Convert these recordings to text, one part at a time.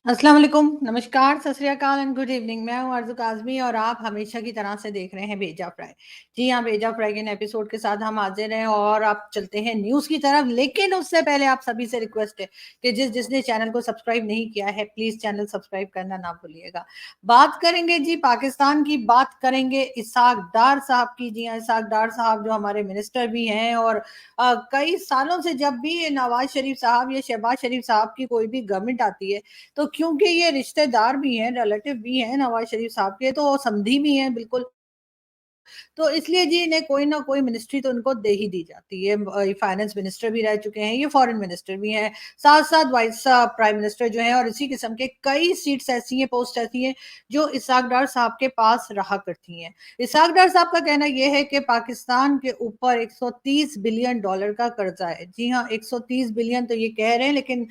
अस्सलाम वालेकुम, नमस्कार, सत श्री अकाल एंड गुड इवनिंग। मैं हूँ आरज़ू काज़मी और आप हमेशा की तरह से देख रहे हैं भेजा फ्राई। जी हाँ, भेजा फ्राई के नए एपिसोड के साथ हम हाज़िर हैं और आप चलते हैं न्यूज़ की तरफ। लेकिन उससे पहले आप सभी से रिक्वेस्ट है कि जिसने चैनल को सब्सक्राइब नहीं किया है, प्लीज़ चैनल सब्सक्राइब करना ना भूलिएगा। बात करेंगे जी पाकिस्तान की, बात करेंगे इसहाक डार साहब की। जी हाँ, इसहाक डार साहब जो हमारे मिनिस्टर भी हैं और कई सालों से जब भी नवाज़ शरीफ साहब या शहबाज शरीफ साहब की कोई भी गवर्नमेंट आती है, तो क्योंकि ये रिश्तेदार भी हैं, रिलेटिव भी हैं नवाज़ शरीफ साहब के, तो समधी भी हैं बिल्कुल। तो इसलिए जी इन्हें कोई ना कोई मिनिस्ट्री तो इनको दे ही दी जाती है। ये फाइनेंस मिनिस्टर भी रह चुके हैं, ये फॉरेन मिनिस्टर भी हैं, साथ-साथ वाइस प्राइम मिनिस्टर जो हैं और इसी किस्म के कई सीट्स ऐसी हैं, पोस्ट ऐसी हैं, जो इसहाक डार साहब के पास रहा करती हैं। इसहाक डार साहब का कहना ये है कि पाकिस्तान के ऊपर $130 बिलियन का कर्जा है। जी हाँ, 130 बिलियन तो ये कह रहे हैं, लेकिन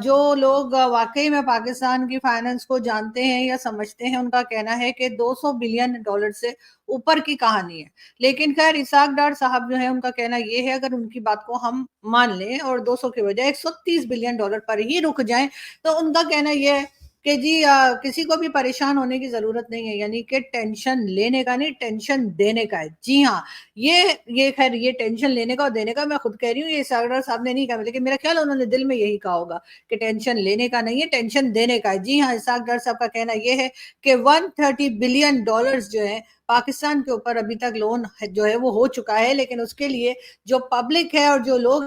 जो लोग वाक़ई में पाकिस्तान की फाइनेंस को जानते हैं या समझते हैं, उनका कहना है कि $200 बिलियन से ऊपर की कहानी है। लेकिन ख़ैर इसहाक डार साहब जो है उनका कहना ये है, अगर उनकी बात को हम मान लें और 200 के बजाय $130 बिलियन पर ही रुक जाएँ, तो उनका कहना ये है कि जी किसी को भी परेशान होने की ज़रूरत नहीं है, यानी कि टेंशन लेने का नहीं, टेंशन देने का है। जी हाँ, ये ख़ैर ये टेंशन लेने का और देने का मैं खुद कह रही हूँ, ये इसहाक डार साहब ने नहीं कहा, लेकिन मेरा ख़्याल है उन्होंने दिल में यही कहा होगा कि टेंशन लेने का नहीं है, टेंशन देने का है। जी हाँ, इसहाक डार साहब का कहना ये है कि $130 बिलियन जो है पाकिस्तान के ऊपर अभी तक लोन जो है वो हो चुका है, लेकिन उसके लिए जो पब्लिक है और जो लोग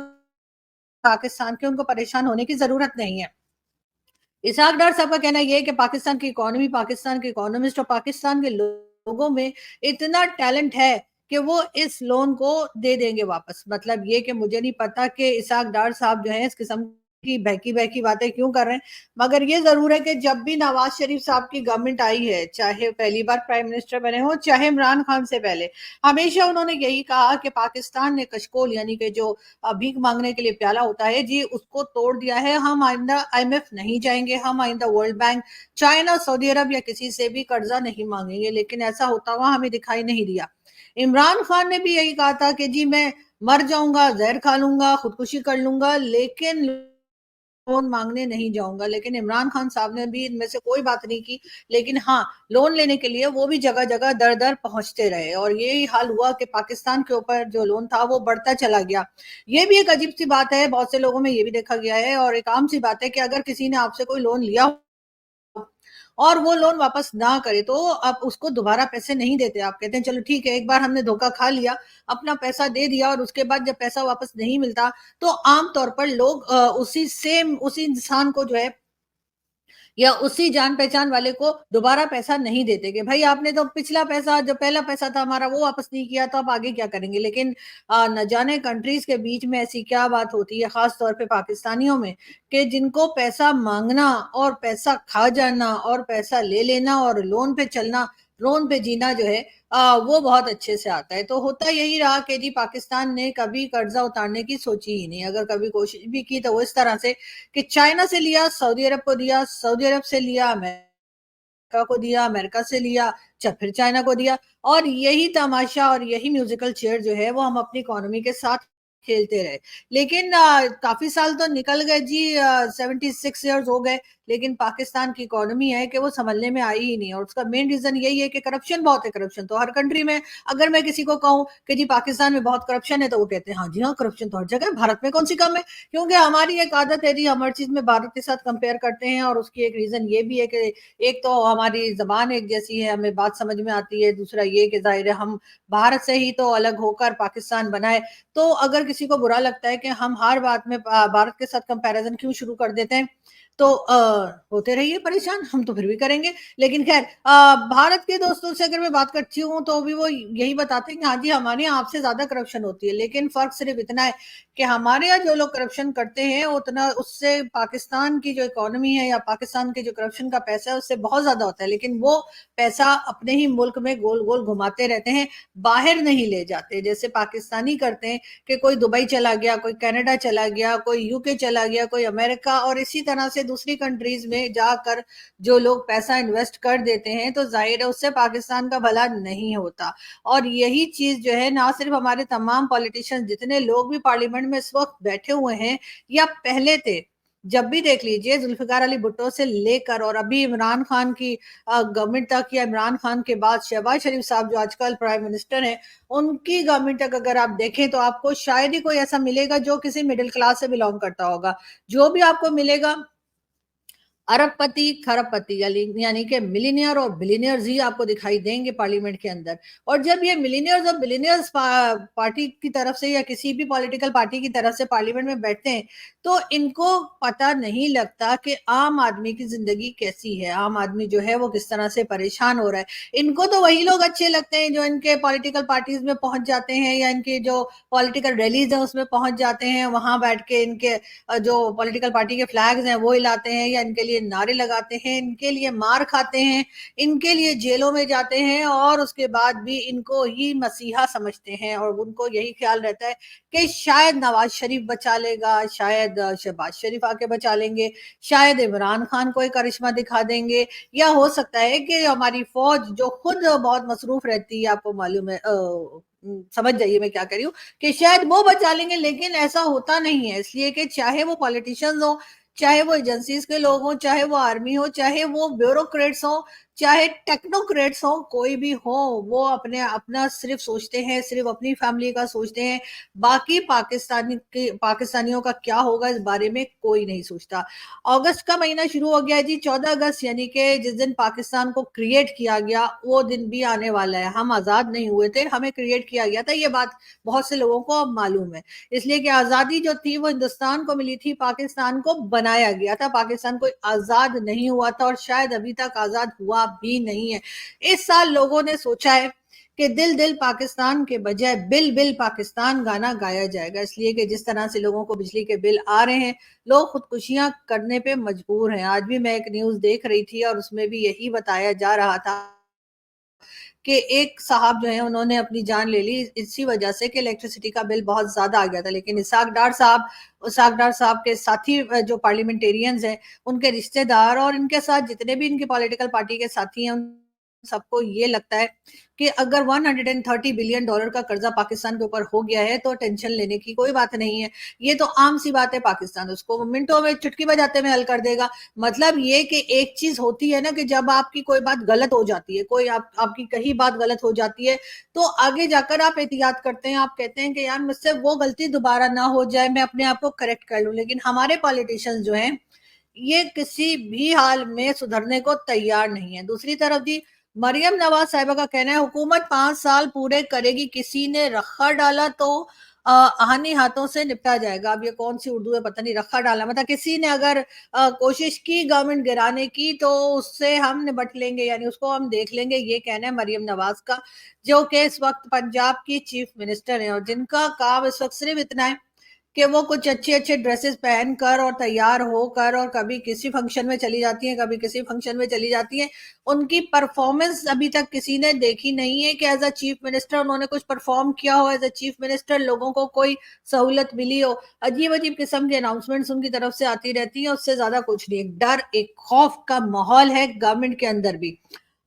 पाकिस्तान के, उनको परेशान होने की ज़रूरत नहीं है। इसहाक डार साहब का कहना ये है कि पाकिस्तान की इकोनॉमी, पाकिस्तान के इकोनॉमिस्ट और पाकिस्तान के लोगों में इतना टैलेंट है कि वो इस लोन को दे देंगे वापस। मतलब ये कि मुझे नहीं पता कि इसहाक डार साहब जो हैं इस किस्म की बहकी-बहकी बातें क्यों कर रहे हैं। मगर ये ज़रूर है कि जब भी नवाज़ शरीफ साहब की गवर्नमेंट आई है, चाहे पहली बार प्राइम मिनिस्टर बने हों, चाहे इमरान खान से पहले, हमेशा उन्होंने यही कहा कि पाकिस्तान ने कशकोल यानी कि जो भीख मांगने के लिए प्याला होता है जी, उसको तोड़ दिया है। हम आइंदा आईएमएफ नहीं जाएंगे, हम आइंदा वर्ल्ड बैंक, चाइना, सऊदी अरब या किसी से भी कर्जा नहीं मांगेंगे, लेकिन ऐसा होता हुआ हमें दिखाई नहीं दिया। इमरान खान ने भी यही कहा था कि जी मैं मर जाऊंगा, जहर खा लूंगा, खुदकुशी कर लूंगा, लेकिन लोन मांगने नहीं जाऊंगा। लेकिन इमरान खान साहब ने भी इनमें से कोई बात नहीं की। लेकिन हाँ, लोन लेने के लिए वो भी जगह जगह दर दर पहुंचते रहे और यही हाल हुआ कि पाकिस्तान के ऊपर जो लोन था वो बढ़ता चला गया। ये भी एक अजीब सी बात है, बहुत से लोगों में ये भी देखा गया है और एक आम सी बात है कि अगर किसी ने आपसे कोई लोन लिया और वो लोन वापस ना करे, तो आप उसको दोबारा पैसे नहीं देते। आप कहते हैं चलो ठीक है, एक बार हमने धोखा खा लिया, अपना पैसा दे दिया और उसके बाद जब पैसा वापस नहीं मिलता, तो आम तौर पर लोग उसी इंसान को जो है या उसी जान-पहचान वाले को दोबारा पैसा नहीं देते कि भाई आपने तो पिछला पैसा, जो पहला पैसा था हमारा, वो वापस नहीं किया, तो आप आगे क्या करेंगे? लेकिन न जाने कंट्रीज़ के बीच में ऐसी क्या बात होती है, ख़ास तौर पे पाकिस्तानियों में, कि जिनको पैसा माँगना और पैसा खा जाना और पैसा ले लेना और लोन पे चलना, लोन पे जीना जो है वो बहुत अच्छे से आता है। तो होता यही रहा कि जी पाकिस्तान ने कभी कर्ज़ा उतारने की सोची ही नहीं। अगर कभी कोशिश भी की तो वो इस तरह से कि चाइना से लिया, सऊदी अरब को दिया, सऊदी अरब से लिया, अमेरिका को दिया, अमेरिका से लिया, फिर चाइना को दिया और यही तमाशा और यही म्यूजिकल चेयर जो है वो हम अपनी इकोनॉमी के साथ खेलते रहे। लेकिन काफ़ी साल तो निकल गए जी, 76 इयर्स हो गए, लेकिन पाकिस्तान की इकोनॉमी है कि वो सँभलने में आई ही नहीं और उसका मेन रीज़न यही है कि करप्शन बहुत है। करप्शन तो हर कंट्री में, अगर मैं किसी को कहूँ कि जी पाकिस्तान में बहुत करप्शन है, तो वो कहते हैं, "हाँ जी, हाँ, करप्शन तो हर जगह है, भारत में कौन-सी कम है?" क्योंकि हमारी एक आदत है जी, हम हर चीज़ में भारत के साथ कंपेयर करते हैं और उसकी एक रीज़न ये भी है कि एक तो हमारी ज़बान एक जैसी है, हमें बात समझ में आती है, दूसरा ये कि ज़ाहिर है हम भारत से ही तो अलग होकर पाकिस्तान बना है। तो अगर किसी को बुरा लगता है कि हम हर बात में भारत के साथ कंपैरिज़न क्यों शुरू कर देते हैं, तो होते रहिए परेशान, हम तो फिर भी करेंगे। लेकिन ख़ैर भारत के दोस्तों से अगर मैं बात करती हूँ, तो भी वो यही बताते हैं कि हाँ जी, हमारे यहाँ आपसे ज़्यादा करप्शन होती है। लेकिन फ़र्क सिर्फ़ इतना है कि हमारे यहाँ जो लोग करप्शन करते हैं, उतना उससे पाकिस्तान की जो इकोनॉमी है या पाकिस्तान के जो करप्शन का पैसा है, उससे बहुत ज़्यादा होता है। लेकिन वो पैसा अपने ही मुल्क में गोल-गोल घुमाते रहते हैं, बाहर नहीं ले जाते। जैसे पाकिस्तानी करते हैं कि कोई दुबई चला गया, कोई कनाडा चला गया, कोई यूके चला गया, कोई अमेरिका और इसी तरह से दूसरी कंट्रीज़ में जाकर जो लोग पैसा इन्वेस्ट कर देते हैं, तो ज़ाहिर है उससे पाकिस्तान का भला नहीं होता। और यही चीज़ जो है, ना सिर्फ़ हमारे तमाम पॉलिटिशियंस, जितने लोग भी पार्लियामेंट में इस वक़्त बैठे हुए हैं या पहले थे, जब भी देख लीजिए जुल्फ़िकार अली भुट्टो से लेकर और अभी इमरान खान की गवर्नमेंट तक, या इमरान खान के बाद शहबाज शरीफ साहब जो आजकल प्राइम मिनिस्टर हैं, उनकी गवर्नमेंट तक अगर आप देखें तो आपको शायद ही कोई ऐसा मिलेगा जो किसी मिडिल क्लास से बिलॉन्ग करता होगा। जो भी आपको मिलेगा अरबपति, खरबपति, यानी कि मिलीनियर और बिलीनियर्स ही आपको दिखाई देंगे पार्लियामेंट के अंदर। और जब ये मिलीनियर्स और बिलीनियर्स पार्टी की तरफ से या किसी भी पॉलिटिकल पार्टी की तरफ से पार्लियामेंट में बैठते हैं, तो इनको पता नहीं लगता कि आम आदमी की जिंदगी कैसी है, आम आदमी जो है वो किस तरह से परेशान हो रहा है। इनको तो वही लोग अच्छे लगते हैं जो इनके पॉलिटिकल पार्टीज में पहुंच जाते हैं, या इनके जो पॉलिटिकल रैलीज है उसमें पहुंच जाते हैं, वहां बैठ के इनके जो पॉलिटिकल पार्टी के फ्लैग्स हैं वो हिलाते हैं, या इनके लिए नारे लगाते हैं, इनके लिए मार खाते हैं, इनके लिए जेलों में जाते हैं, और उसके बाद भी इनको ही मसीहा समझते हैं, और उनको यही ख्याल रहता है कि शायद नवाज शरीफ बचा लेगा, शायद शहबाज शरीफ आके बचा लेंगे, शायद इमरान खान कोई करिश्मा दिखा देंगे, या हो सकता है कि हमारी फौज जो खुद बहुत मसरूफ रहती है, आपको मालूम है, समझ जाइए मैं क्या कह रही हूँ, कि शायद वो बचा लेंगे। लेकिन ऐसा होता नहीं है, इसलिए कि चाहे वो पॉलिटिशियंस हो, चाहे वो एजेंसीज के लोग हों, चाहे वो आर्मी हो, चाहे वो ब्यूरोक्रेट्स हो, चाहे टेक्नोक्रेट्स हो, कोई भी हो, वो अपने अपना सिर्फ सोचते हैं, सिर्फ अपनी फैमिली का सोचते हैं। बाकी पाकिस्तानियों का क्या होगा इस बारे में कोई नहीं सोचता। अगस्त का महीना शुरू हो गया है जी, 14 अगस्त, यानी कि जिस दिन पाकिस्तान को क्रिएट किया गया वो दिन भी आने वाला है। हम आजाद नहीं हुए थे, हमें क्रिएट किया गया था, ये बात बहुत से लोगों को अब मालूम है। इसलिए कि आजादी जो थी वो हिंदुस्तान को मिली थी, पाकिस्तान को बनाया गया था, पाकिस्तान कोई आजाद नहीं हुआ था, और शायद अभी तक आजाद हुआ भी नहीं है। इस साल लोगों ने सोचा है कि दिल दिल पाकिस्तान के बजाय बिल बिल पाकिस्तान गाना गाया जाएगा, इसलिए कि जिस तरह से लोगों को बिजली के बिल आ रहे हैं, लोग खुदकुशियां करने पे मजबूर हैं। आज भी मैं एक न्यूज देख रही थी और उसमें भी यही बताया जा रहा था कि एक साहब जो है उन्होंने अपनी जान ले ली इसी वजह से कि इलेक्ट्रिसिटी का बिल बहुत ज्यादा आ गया था। लेकिन इसाक डार साहब के साथी जो पार्लियामेंटेरियंस हैं, उनके रिश्तेदार और इनके साथ जितने भी इनकी पॉलिटिकल पार्टी के साथी हैं, उन सबको ये लगता है कि अगर 130 बिलियन डॉलर का कर्जा पाकिस्तान के ऊपर हो गया है तो टेंशन लेने की कोई बात नहीं है। ये तो आम सी बात है, पाकिस्तान उसको मिनटों में चुटकी बजाते में हल कर देगा। मतलब ये कि एक चीज होती है ना कि जब आपकी कोई बात गलत हो जाती है, कोई आपकी कहीं बात गलत हो जाती है, तो आगे जाकर आप एहतियात करते हैं, आप कहते हैं कि यार मुझसे वो गलती दोबारा ना हो जाए, मैं अपने आप को करेक्ट कर लूं। लेकिन हमारे पॉलिटिशियंस जो हैं, ये किसी भी हाल में सुधरने को तैयार नहीं है। दूसरी तरफ जी, मरियम नवाज साहिबा का कहना है हुकूमत 5 साल पूरे करेगी, किसी ने रखा डाला तो आहानी हाथों से निपटा जाएगा। अब ये कौन सी उर्दू है पता नहीं, रखा डाला मतलब किसी ने अगर कोशिश की गवर्नमेंट गिराने की तो उससे हम निपट लेंगे, यानी उसको हम देख लेंगे, ये कहना है मरियम नवाज का, जो कि इस वक्त पंजाब की चीफ मिनिस्टर है, और जिनका काम इस वक्त सिर्फ इतना है कि वो कुछ अच्छे अच्छे ड्रेसेस पहनकर और तैयार होकर और कभी किसी फंक्शन में चली जाती हैं, कभी किसी फंक्शन में चली जाती हैं। उनकी परफॉर्मेंस अभी तक किसी ने देखी नहीं है कि एज अ चीफ मिनिस्टर उन्होंने कुछ परफॉर्म किया हो, एज अ चीफ मिनिस्टर लोगों को कोई सहूलत मिली हो। अजीब अजीब किस्म के अनाउंसमेंट्स उनकी तरफ से आती रहती हैं, उससे ज्यादा कुछ नहीं। एक डर, एक खौफ का माहौल है गवर्नमेंट के अंदर भी।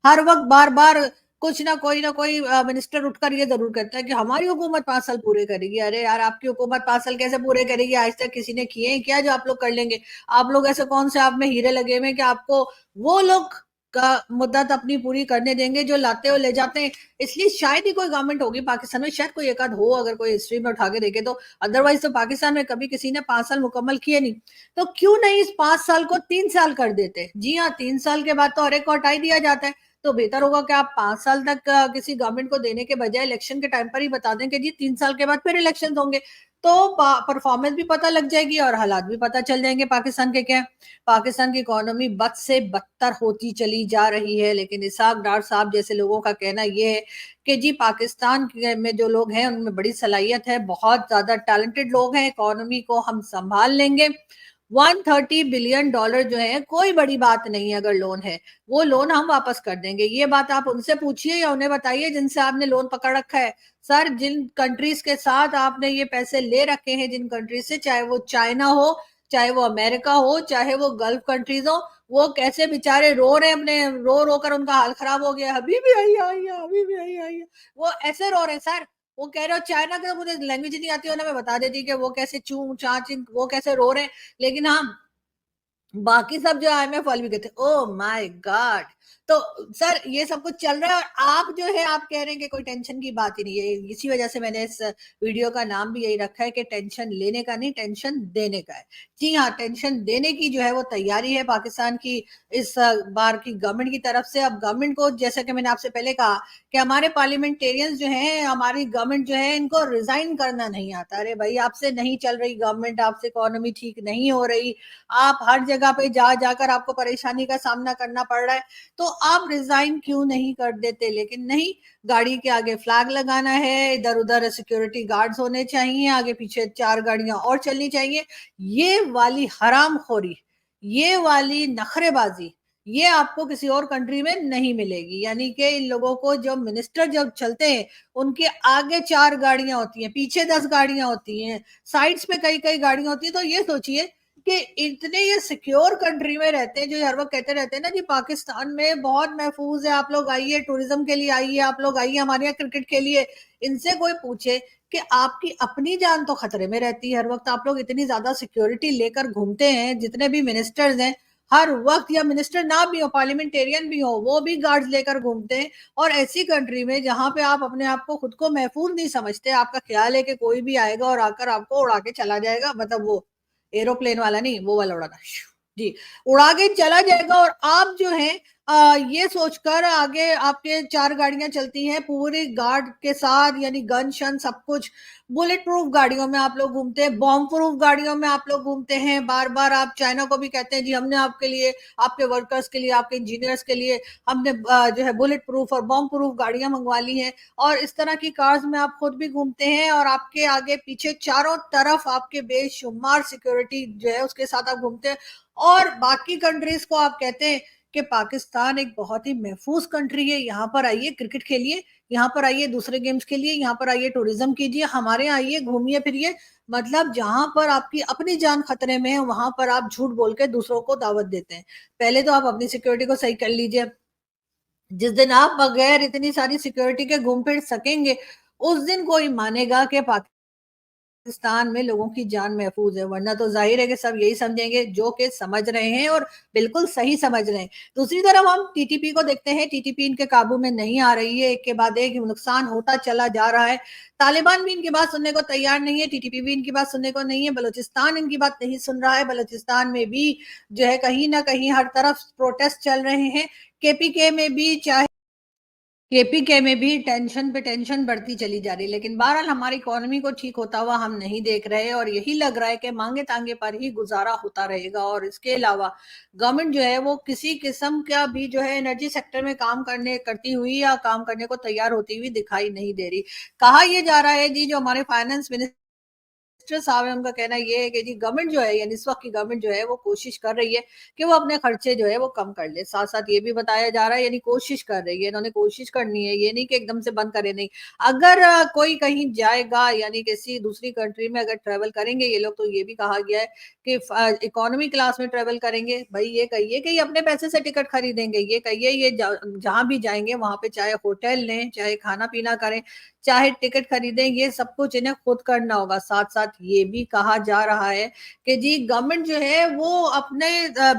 हर वक्त बार बार कुछ ना कोई मिनिस्टर उठकर ये जरूर कहता है कि हमारी हुकूमत 5 साल पूरे करेगी। अरे यार, आपकी हुकूमत 5 साल कैसे पूरे करेगी? आज तक किसी ने किए हैं क्या जो आप लोग कर लेंगे? आप लोग ऐसे कौन से आप में हीरे लगे हुए हैं कि आपको वो लोग का मुद्दत अपनी पूरी करने देंगे जो लाते हो ले जाते हैं? इसलिए शायद ही कोई गवर्नमेंट होगी पाकिस्तान में, शायद कोई एक आध हो अगर कोई हिस्ट्री में उठा के देखे तो। अदरवाइज तो पाकिस्तान में कभी किसी ने 5 साल मुकम्मल किए नहीं। तो क्यों नहीं इस 5 साल को 3 साल कर देते? जी हाँ, 3 साल के बाद तो हर एक को हटा ही दिया जाता है। तो बेहतर होगा कि आप 5 साल तक किसी गवर्नमेंट को देने के बजाय इलेक्शन के टाइम पर ही बता दें कि जी 3 साल के बाद फिर इलेक्शन होंगे। तो परफॉर्मेंस भी पता लग जाएगी और हालात भी पता चल जाएंगे पाकिस्तान के क्या। पाकिस्तान की इकोनॉमी बद से बदतर होती चली जा रही है, लेकिन इसाक डार साहब जैसे लोगों का कहना यह है कि जी पाकिस्तान में जो लोग हैं उनमें बड़ी सलाहियत है, बहुत ज्यादा टैलेंटेड लोग हैं, इकोनॉमी को हम संभाल लेंगे। 130 बिलियन डॉलर जो है कोई बड़ी बात नहीं है, अगर लोन है वो लोन हम वापस कर देंगे। ये बात आप उनसे पूछिए या उन्हें बताइए जिनसे आपने लोन पकड़ रखा है। सर, जिन कंट्रीज के साथ आपने ये पैसे ले रखे हैं, जिन कंट्रीज से, चाहे वो चाइना हो, चाहे वो अमेरिका हो, चाहे वो गल्फ कंट्रीज हो, वो कैसे बेचारे रो रहे हैं, अपने रो रो कर उनका हाल खराब हो गया, अभी भी आई है, अभी भी आई है। वो ऐसे रो रहे हैं सर। वो कह रहे हो चाइना का, मुझे लैंग्वेज नहीं आती हो ना, मैं बता देती कि वो कैसे चू चाची वो कैसे रो रहे हैं। लेकिन हाँ, बाकी सब जो आईएमएफ वाले भी कहते हैं ओह माय गॉड। तो सर ये सब कुछ चल रहा है और आप जो है आप कह रहे हैं कि कोई टेंशन की बात ही नहीं है। इसी वजह से मैंने इस वीडियो का नाम भी यही रखा है कि टेंशन लेने का नहीं, टेंशन देने का है। जी हाँ, टेंशन देने की जो है वो तैयारी है पाकिस्तान की इस बार की गवर्नमेंट की तरफ से। अब गवर्नमेंट को, जैसा कि मैंने आपसे पहले कहा, कि हमारे पार्लियामेंटेरियंस जो हैं, हमारी गवर्नमेंट जो है, इनको रिजाइन करना नहीं आता। अरे भाई, आपसे नहीं चल रही गवर्नमेंट, आपसे इकोनॉमी ठीक नहीं हो रही, आप हर जगह पे जा जाकर आपको परेशानी का सामना करना पड़ रहा है, तो आप रिजाइन क्यों नहीं कर देते? लेकिन नहीं, गाड़ी के आगे फ्लैग लगाना है, इधर उधर सिक्योरिटी गार्ड्स होने चाहिए, आगे पीछे 4 गाड़ियां और चलनी चाहिए। ये वाली हरामखोरी, ये वाली नखरेबाजी, ये आपको किसी और कंट्री में नहीं मिलेगी। यानी कि इन लोगों को, जो मिनिस्टर जब चलते हैं, उनके आगे 4 गाड़ियां होती हैं, पीछे 10 गाड़ियां होती हैं, साइड्स पे कई कई गाड़ियां होती हैं। तो ये सोचिए कि इतने ये सिक्योर कंट्री में रहते हैं, जो हर वक्त कहते रहते हैं ना जी पाकिस्तान में बहुत महफूज है, आप लोग आइए टूरिज्म के लिए, आइए आप लोग, आइए हमारे यहाँ क्रिकेट खेलिए। इनसे कोई पूछे कि आपकी अपनी जान तो खतरे में रहती है हर वक्त, आप लोग इतनी ज्यादा सिक्योरिटी लेकर घूमते हैं, जितने भी मिनिस्टर्स हैं हर वक्त, या मिनिस्टर ना भी हो, पार्लियामेंटेरियन भी हो, वो भी गार्ड्स लेकर घूमते हैं। और ऐसी कंट्री में जहां पे आप अपने आप को खुद को महफूज नहीं समझते, आपका ख्याल है कि कोई भी आएगा और आकर आपको उड़ा के चला जाएगा, मतलब वो एरोप्लेन वाला नहीं, वो वाला उड़ाना, जी, उड़ा के चला जाएगा, और आप जो है ये सोचकर आगे आपके 4 गाड़ियां चलती हैं पूरी गार्ड के साथ, यानी गन शन सब कुछ, बुलेट प्रूफ गाड़ियों में आप लोग घूमते हैं, बॉम्ब प्रूफ गाड़ियों में आप लोग घूमते हैं। बार बार आप चाइना को भी कहते हैं जी हमने आपके लिए, आपके वर्कर्स के लिए, आपके इंजीनियर्स के लिए हमने जो है बुलेट प्रूफ और बॉम्ब प्रूफ गाड़ियां मंगवा ली हैं। और इस तरह की कार्स में आप खुद भी घूमते हैं, और आपके आगे पीछे चारों तरफ आपके बेशुमार सिक्योरिटी जो है उसके साथ आप घूमते हैं। और बाकी कंट्रीज को आप कहते हैं कि पाकिस्तान एक बहुत ही महफूज कंट्री है, यहाँ पर आइए क्रिकेट खेलिए, यहाँ पर आइए दूसरे गेम्स के लिए, यहाँ पर आइए टूरिज्म कीजिए, हमारे यहाँ आइए घूमिए फिरिए। मतलब जहां पर आपकी अपनी जान खतरे में है, वहां पर आप झूठ बोल के दूसरों को दावत देते हैं। पहले तो आप अपनी सिक्योरिटी को सही कर लीजिए। जिस दिन आप बगैर इतनी सारी सिक्योरिटी के घूम फिर सकेंगे, उस दिन कोई मानेगा कि पाकिस्तान में लोगों की जान महफूज है। वरना तो जाहिर है कि सब यही समझेंगे, जो कि समझ रहे हैं और बिल्कुल सही समझ रहे हैं। दूसरी तरफ हम टीटीपी को देखते हैं, टीटीपी इनके काबू में नहीं आ रही है, एक के बाद एक नुकसान होता चला जा रहा है। तालिबान भी इनकी बात सुनने को तैयार नहीं है, टीटीपी भी इनकी बात सुनने को नहीं है, बलूचिस्तान इनकी बात नहीं सुन रहा है। बलूचिस्तान में भी जो है कहीं ना कहीं हर तरफ प्रोटेस्ट चल रहे हैं। केपीके में भी, चाहे केपीके में भी टेंशन पे टेंशन बढ़ती चली जा रही है। लेकिन बहरहाल हमारी इकोनॉमी को ठीक होता हुआ हम नहीं देख रहे, और यही लग रहा है कि मांगे तांगे पर ही गुजारा होता रहेगा। और इसके अलावा गवर्नमेंट जो है वो किसी किस्म का भी जो है एनर्जी सेक्टर में काम करने करती हुई या काम करने को तैयार होती हुई दिखाई नहीं दे रही। कहा यह जा रहा है जी, जो हमारे फाइनेंस मिनिस्टर साहब है, उनका कहना ये है कि जी गवर्नमेंट जो है, यानी इस वक्त की गवर्नमेंट जो है वो कोशिश कर रही है कि वो अपने खर्चे जो है वो कम कर ले। साथ साथ ये भी बताया जा रहा है, यानी कोशिश कर रही है, इन्होंने कोशिश करनी है, ये नहीं कि एकदम से बंद करे, नहीं। अगर कोई कहीं जाएगा, यानी किसी दूसरी कंट्री में अगर ट्रेवल करेंगे ये लोग, तो ये भी कहा गया है कि इकोनॉमी क्लास में ट्रेवल करेंगे। भाई ये कहिए कि ये अपने पैसे से टिकट खरीदेंगे, ये कहिए ये जहां भी जाएंगे वहां पे चाहे होटल लें, चाहे खाना पीना करें, चाहे टिकट खरीदें, ये सब कुछ इन्हें खुद करना होगा। साथ साथ ये भी कहा जा रहा है कि जी गवर्नमेंट जो है वो अपने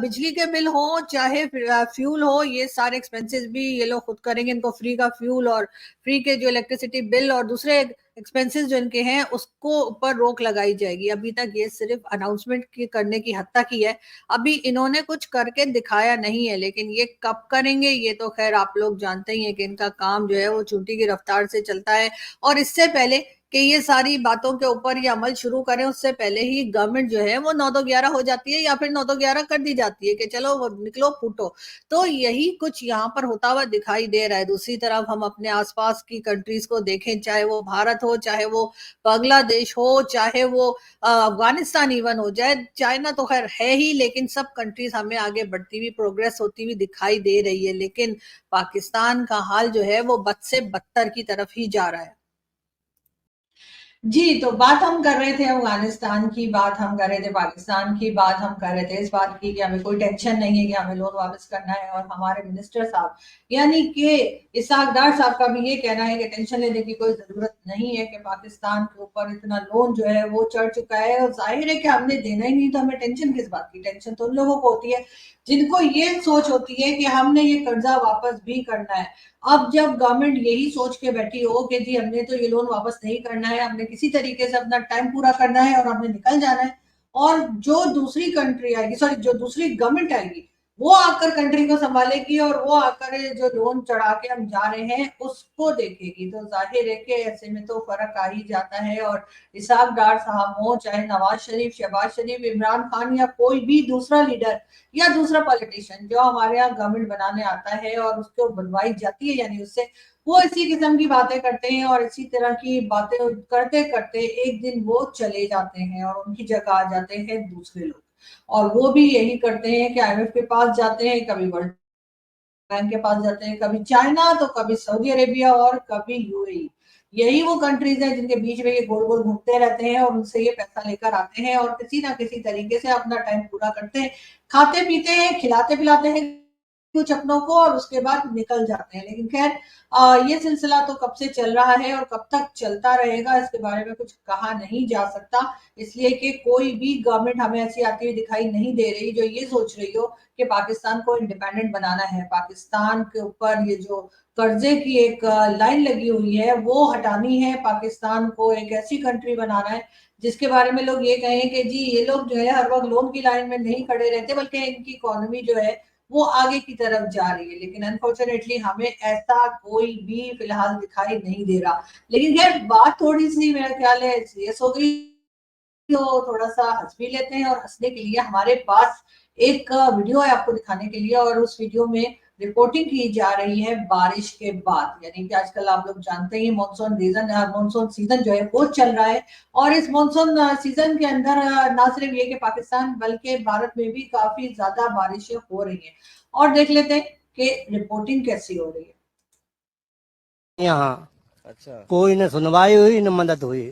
बिजली के बिल हो, चाहे फ्यूल हो, ये सारे एक्सपेंसेस भी ये लोग खुद करेंगे। इनको फ्री का फ्यूल और फ्री के जो इलेक्ट्रिसिटी बिल और दूसरे एक्सपेंसेस जो इनके हैं उसको ऊपर रोक लगाई जाएगी। अभी तक ये सिर्फ अनाउंसमेंट की करने की हद तक ही है, अभी इन्होंने कुछ करके दिखाया नहीं है। लेकिन ये कब करेंगे ये तो खैर आप लोग जानते ही हैं कि इनका काम जो है वो चूंटी की रफ्तार से चलता है। और इससे पहले कि ये सारी बातों के ऊपर ये अमल शुरू करें, उससे पहले ही गवर्नमेंट जो है वो 9-2-11 हो जाती है, या फिर 9-2-11 कर दी जाती है कि चलो वो निकलो फूटो। तो यही कुछ यहाँ पर होता हुआ दिखाई दे रहा है। दूसरी तरफ हम अपने आसपास की कंट्रीज को देखें, चाहे वो भारत हो, चाहे वो बांग्लादेश हो, चाहे वो अफगानिस्तान इवन हो जाए, चाइना तो खैर है ही, लेकिन सब कंट्रीज हमें आगे बढ़ती हुई, प्रोग्रेस होती हुई दिखाई दे रही है। लेकिन पाकिस्तान का हाल जो है वो बद से बदतर की तरफ ही जा रहा है। जी, तो बात हम कर रहे थे अफ़गानिस्तान की, बात हम कर रहे थे पाकिस्तान की, बात हम कर रहे थे इस बात की कि हमें कोई टेंशन नहीं है कि हमें लोन वापस करना है, और हमारे मिनिस्टर साहब यानी कि इसहाक डार साहब का भी ये कहना है कि टेंशन लेने की कोई ज़रूरत नहीं है कि पाकिस्तान के ऊपर इतना लोन जो है वो चढ़ चुका है, और ज़ाहिर है कि हमने देना ही नहीं, तो हमें टेंशन किस बात की? टेंशन तो उन लोगों को होती है जिनको ये सोच होती है कि हमने ये कर्ज़ा वापस भी करना है। अब जब गवर्नमेंट यही सोच के बैठी हो कि जी हमने तो ये लोन वापस नहीं करना है, हमने किसी तरीके से अपना टाइम पूरा करना है और हमने निकल जाना है, और जो दूसरी कंट्री आएगी, सॉरी, जो दूसरी गवर्नमेंट आएगी, वो आकर कंट्री को संभालेगी और वो आकर ये जो लोन चढ़ा के हम जा रहे हैं उसको देखेगी। तो जाहिर है कि ऐसे में तो फर्क आ ही जाता है। और इसहाक डार साहब हो, चाहे नवाज शरीफ, शहबाज शरीफ, इमरान खान या कोई भी दूसरा लीडर या दूसरा पॉलिटिशियन जो हमारे यहाँ गवर्नमेंट बनाने आता है और उसको बनवाई जाती है, यानी उससे वो इसी किस्म की बातें करते हैं और इसी तरह की बातें करते करते एक दिन वो चले जाते हैं और उनकी जगह आ जाते हैं दूसरे लोग। और वो भी यही करते हैं कि आईएमएफ के पास जाते हैं, कभी वर्ल्ड बैंक के पास जाते हैं, कभी चाइना, तो कभी सऊदी अरेबिया और कभी यूएई। यही वो कंट्रीज हैं जिनके बीच में ये गोल गोल घूमते रहते हैं और उनसे ये पैसा लेकर आते हैं और किसी ना किसी तरीके से अपना टाइम पूरा करते हैं, खाते पीते हैं, खिलाते पिलाते हैं कुछ अपनों को और उसके बाद निकल जाते हैं। लेकिन खैर, ये सिलसिला तो कब से चल रहा है और कब तक चलता रहेगा इसके बारे में कुछ कहा नहीं जा सकता, इसलिए कि कोई भी गवर्नमेंट हमें ऐसी आती हुई दिखाई नहीं दे रही जो ये सोच रही हो कि पाकिस्तान को इंडिपेंडेंट बनाना है। पाकिस्तान के ऊपर ये जो कर्जे की एक लाइन लगी हुई है वो हटानी है, पाकिस्तान को एक ऐसी कंट्री बनाना है जिसके बारे में लोग ये कहें कि जी ये लोग जो है हर वक्त लोन की लाइन में नहीं खड़े रहते, बल्कि इनकी इकोनॉमी जो है वो आगे की तरफ जा रही है। लेकिन अनफॉर्चुनेटली हमें ऐसा कोई भी फिलहाल दिखाई नहीं दे रहा। लेकिन खैर, बात थोड़ी सी मेरा ख्याल है सीरियस हो गई, तो थोड़ा सा हंस भी लेते हैं, और हंसने के लिए हमारे पास एक वीडियो है आपको दिखाने के लिए, और उस वीडियो में रिपोर्टिंग की जा रही है बारिश के बाद। यानी कि आजकल आप लोग जानते ही मानसून सीजन जो है वो चल रहा है, और इस मानसून सीजन के अंदर ना सिर्फ ये कि पाकिस्तान बल्कि भारत में भी काफी ज्यादा बारिशें हो रही हैं। और देख लेते हैं कि रिपोर्टिंग कैसी हो रही है यहाँ। अच्छा। कोई न सुनवाई हुई न मदद हुई।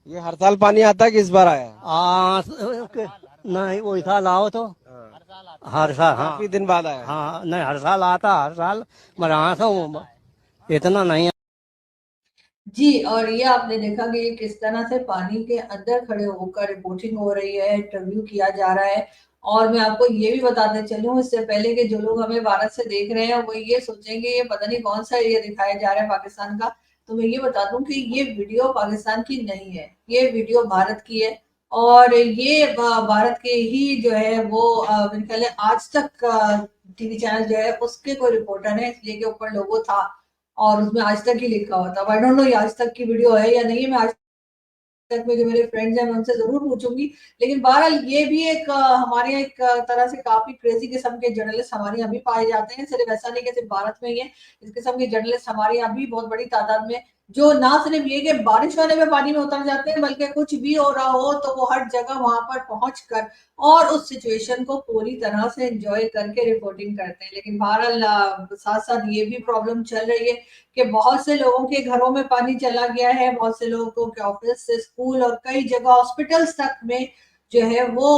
ये हर साल पानी आता है कि इस बार आया है? नहीं, वो साल आओ तो हाँ। हर साल, काफी हाँ। दिन बाद आया है। हाँ, नहीं, हर साल आता, हर साल। मगर यहाँ से इतना नहीं। जी। और ये आपने देखा कि ये किस तरह से पानी के अंदर खड़े होकर रिपोर्टिंग हो रही है, इंटरव्यू किया जा रहा है। और मैं आपको ये भी बताते चलूं इससे पहले कि जो लोग हमें भारत से देख रहे हैं वो ये सोचेंगे ये पता नहीं कौन सा एरिया दिखाया जा रहा है पाकिस्तान का, तो मैं ये बता दूं कि ये वीडियो पाकिस्तान की नहीं है, ये वीडियो भारत की है। और ये भारत के ही जो है वो मेरे ख्याल है आज तक टीवी चैनल जो है उसके कोई रिपोर्टर है, इसलिए के ऊपर लोगो था और उसमें आज तक ही लिखा हुआ था। आई डोंट नो ये आज तक की वीडियो है या नहीं है, मैं आज तक में जो मेरे फ्रेंड्स हैं मैं उनसे जरूर पूछूंगी। लेकिन बहरहाल ये भी एक हमारे यहाँ एक तरह से काफी क्रेजी किस्म के जर्नलिस्ट हमारे यहाँ भी पाए जाते हैं, सिर्फ ऐसा नहीं कि सिर्फ भारत में ही है, इस किस्म के जर्नलिस्ट हमारे यहाँ भी बहुत बड़ी तादाद में, जो ना सिर्फ ये कि बारिश होने में पानी में उतर जाते हैं, बल्कि कुछ भी हो रहा हो तो वो हर जगह वहां पर पहुंच कर और उस सिचुएशन को पूरी तरह से एंजॉय करके रिपोर्टिंग करते हैं। लेकिन बहरहाल साथ साथ ये भी प्रॉब्लम चल रही है कि बहुत से लोगों के घरों में पानी चला गया है, बहुत से लोगों के ऑफिस से स्कूल और कई जगह हॉस्पिटल्स तक में जो है वो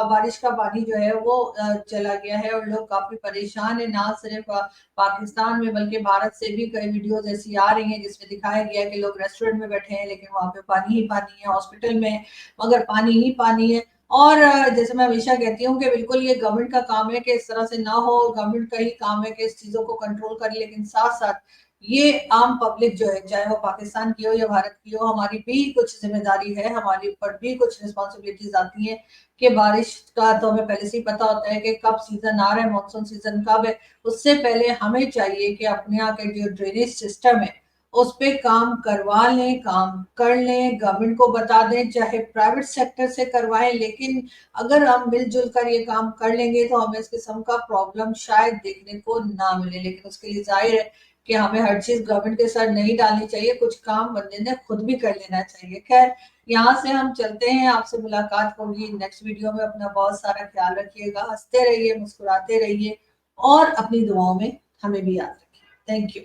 बारिश का पानी जो है वो चला गया है, और लोग काफी परेशान है। ना सिर्फ पाकिस्तान में बल्कि भारत से भी कई वीडियोस ऐसी आ रही हैं जिसमें दिखाया गया है कि लोग रेस्टोरेंट में बैठे हैं लेकिन वहां पे पानी ही पानी है, हॉस्पिटल में मगर पानी ही पानी है। और जैसे मैं हमेशा कहती हूँ कि बिल्कुल ये गवर्नमेंट का काम है कि इस तरह से ना हो, गवर्नमेंट का ही काम है कि इस चीजों को कंट्रोल करे, लेकिन साथ साथ ये आम पब्लिक जो है चाहे वो पाकिस्तान की हो या भारत की हो, हमारी भी कुछ जिम्मेदारी है, हमारे ऊपर भी कुछ रिस्पॉन्सिबिलिटीज आती हैं कि बारिश का तो हमें पहले से ही पता होता है कि कब सीजन आ रहा है, मानसून सीजन कब है। उससे पहले हमें चाहिए कि अपने यहाँ के जो ड्रेनेज सिस्टम है उस पे काम करवा लें, काम कर लें, गवर्नमेंट को बता दें, चाहे प्राइवेट सेक्टर से करवाएं। लेकिन अगर हम मिलजुल कर ये काम कर लेंगे तो हमें इस किस्म का प्रॉब्लम शायद देखने को ना मिले। लेकिन उसके लिए जाहिर है कि हमें हर चीज गवर्नमेंट के सर नहीं डालनी चाहिए, कुछ काम बंदे ने खुद भी कर लेना चाहिए। खैर, यहाँ से हम चलते हैं, आपसे मुलाकात होगी नेक्स्ट वीडियो में। अपना बहुत सारा ख्याल रखिएगा, हंसते रहिए, मुस्कुराते रहिए और अपनी दुआओं में हमें भी याद रखिए। Thank you.